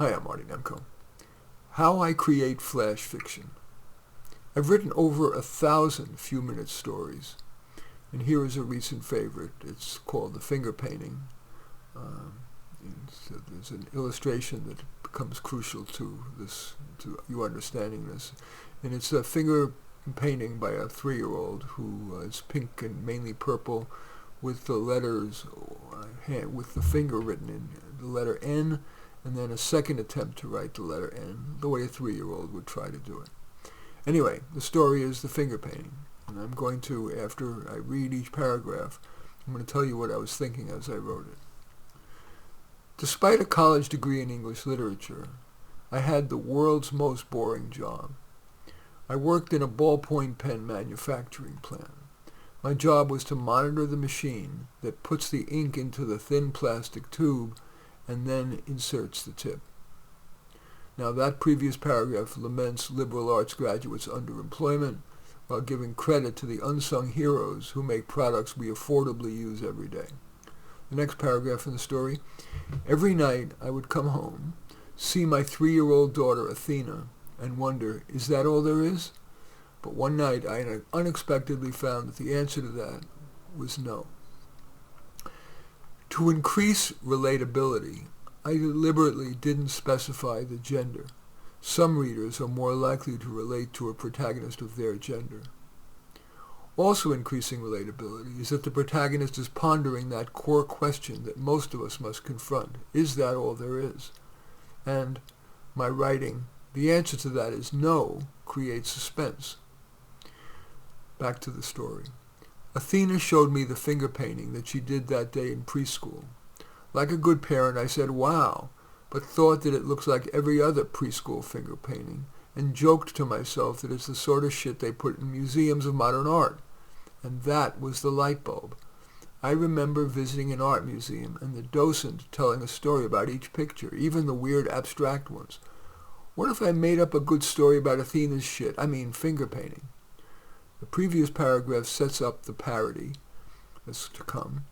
Hi, I'm Marty Nemko. How I create flash fiction. I've written over 1,000 few-minute stories, and here is a recent favorite. It's called The Finger Painting. So there's an illustration that becomes crucial to you understanding this, and it's a finger painting by a 3-year-old who is pink and mainly purple, with the letters, with the finger written in the letter N, and then a second attempt to write the letter N, the way a 3-year-old would try to do it. Anyway, the story is The Finger Painting, and I'm going to, after I read each paragraph, I'm going to tell you what I was thinking as I wrote it. Despite a college degree in English literature, I had the world's most boring job. I worked in a ballpoint pen manufacturing plant. My job was to monitor the machine that puts the ink into the thin plastic tube and then inserts the tip. Now, that previous paragraph laments liberal arts graduates' underemployment while giving credit to the unsung heroes who make products we affordably use every day. The next paragraph in the story: every night I would come home, see my 3-year-old daughter Athena, and wonder, is that all there is? But one night I unexpectedly found that the answer to that was no. To increase relatability, I deliberately didn't specify the gender. Some readers are more likely to relate to a protagonist of their gender. Also increasing relatability is that the protagonist is pondering that core question that most of us must confront. Is that all there is? And my writing, the answer to that is no, creates suspense. Back to the story. Athena showed me the finger painting that she did that day in preschool. Like a good parent, I said, wow, but thought that it looks like every other preschool finger painting, and joked to myself that it's the sort of shit they put in museums of modern art. And that was the light bulb. I remember visiting an art museum and the docent telling a story about each picture, even the weird abstract ones. What if I made up a good story about Athena's finger painting? The previous paragraph sets up the parody that's to come,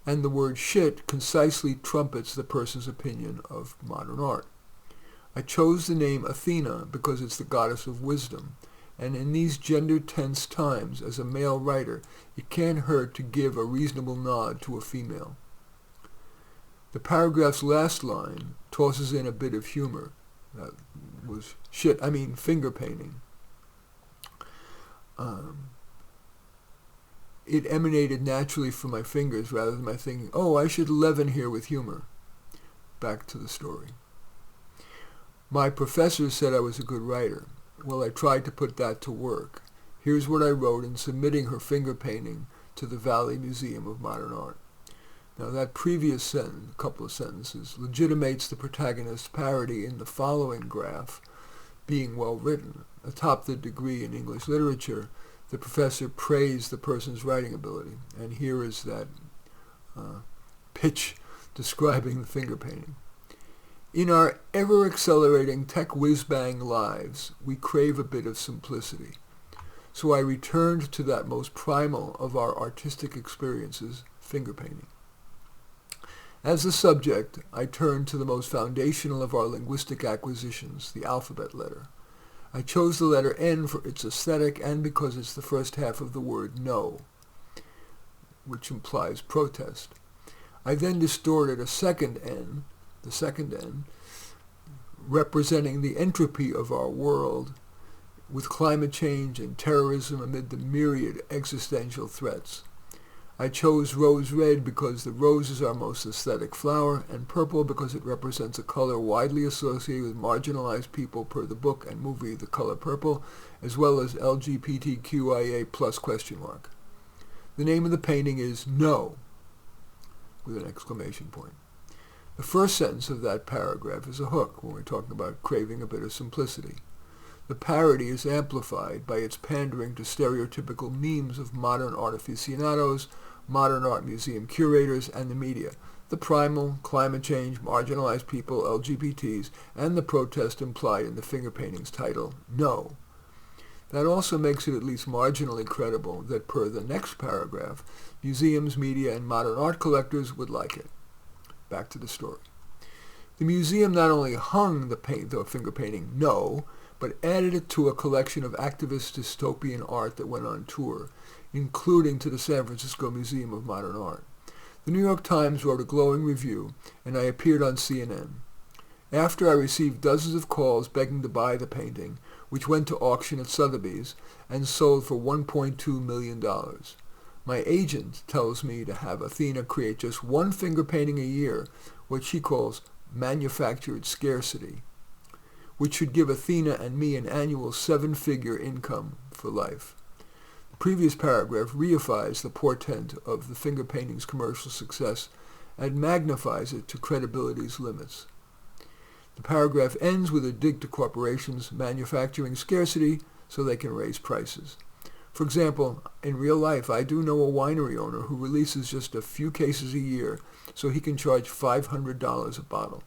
and the word shit concisely trumpets the person's opinion of modern art. I chose the name Athena because it's the goddess of wisdom, and in these gender-tense times, as a male writer, it can't hurt to give a reasonable nod to a female. The paragraph's last line tosses in a bit of humor. That was finger painting. It emanated naturally from my fingers rather than my thinking, oh, I should leaven here with humor. Back to the story. My professor said I was a good writer. Well, I tried to put that to work. Here's what I wrote in submitting her finger painting to the Valley Museum of Modern Art. Now, that previous sentence, a couple of sentences, legitimates the protagonist's parody in the following graph being well written. Atop the degree in English literature, the professor praised the person's writing ability, and here is that pitch describing the finger painting. In our ever-accelerating tech whiz-bang lives, we crave a bit of simplicity. So I returned to that most primal of our artistic experiences, finger painting. As the subject, I turned to the most foundational of our linguistic acquisitions, the alphabet letter. I chose the letter N for its aesthetic and because it's the first half of the word no, which implies protest. I then distorted a second N, the second N, representing the entropy of our world with climate change and terrorism amid the myriad existential threats. I chose rose red because the rose is our most aesthetic flower, and purple because it represents a color widely associated with marginalized people per the book and movie The Color Purple, as well as LGBTQIA+. The name of the painting is No, with an exclamation point. The first sentence of that paragraph is a hook when we're talking about craving a bit of simplicity. The parody is amplified by its pandering to stereotypical memes of modern art aficionados, modern art museum curators, and the media, the primal, climate change, marginalized people, LGBTs, and the protest implied in the finger painting's title, No. That also makes it at least marginally credible that per the next paragraph, museums, media, and modern art collectors would like it. Back to the story. The museum not only hung the finger painting, no, but added it to a collection of activist dystopian art that went on tour, including to the San Francisco Museum of Modern Art. The New York Times wrote a glowing review, and I appeared on CNN. After I received dozens of calls begging to buy the painting, which went to auction at Sotheby's and sold for $1.2 million. My agent tells me to have Athena create just one finger painting a year, what she calls manufactured scarcity, which should give Athena and me an annual 7-figure income for life. The previous paragraph reifies the portent of the finger painting's commercial success and magnifies it to credibility's limits. The paragraph ends with a dig to corporations manufacturing scarcity so they can raise prices. For example, in real life, I do know a winery owner who releases just a few cases a year so he can charge $500 a bottle.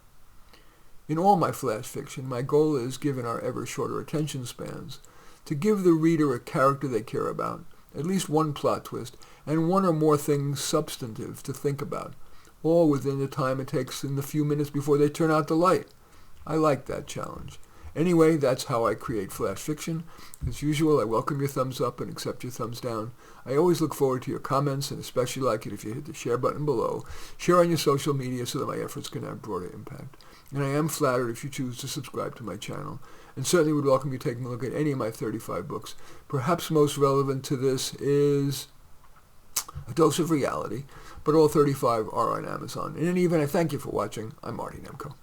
In all my flash fiction, my goal is, given our ever shorter attention spans, to give the reader a character they care about, at least one plot twist, and one or more things substantive to think about, all within the time it takes in the few minutes before they turn out the light. I like that challenge. Anyway, that's how I create flash fiction. As usual, I welcome your thumbs up and accept your thumbs down. I always look forward to your comments, and especially like it if you hit the share button below. Share on your social media so that my efforts can have broader impact. And I am flattered if you choose to subscribe to my channel, and certainly would welcome you taking a look at any of my 35 books. Perhaps most relevant to this is A Dose of Reality, but all 35 are on Amazon. In any event, I thank you for watching. I'm Marty Nemko.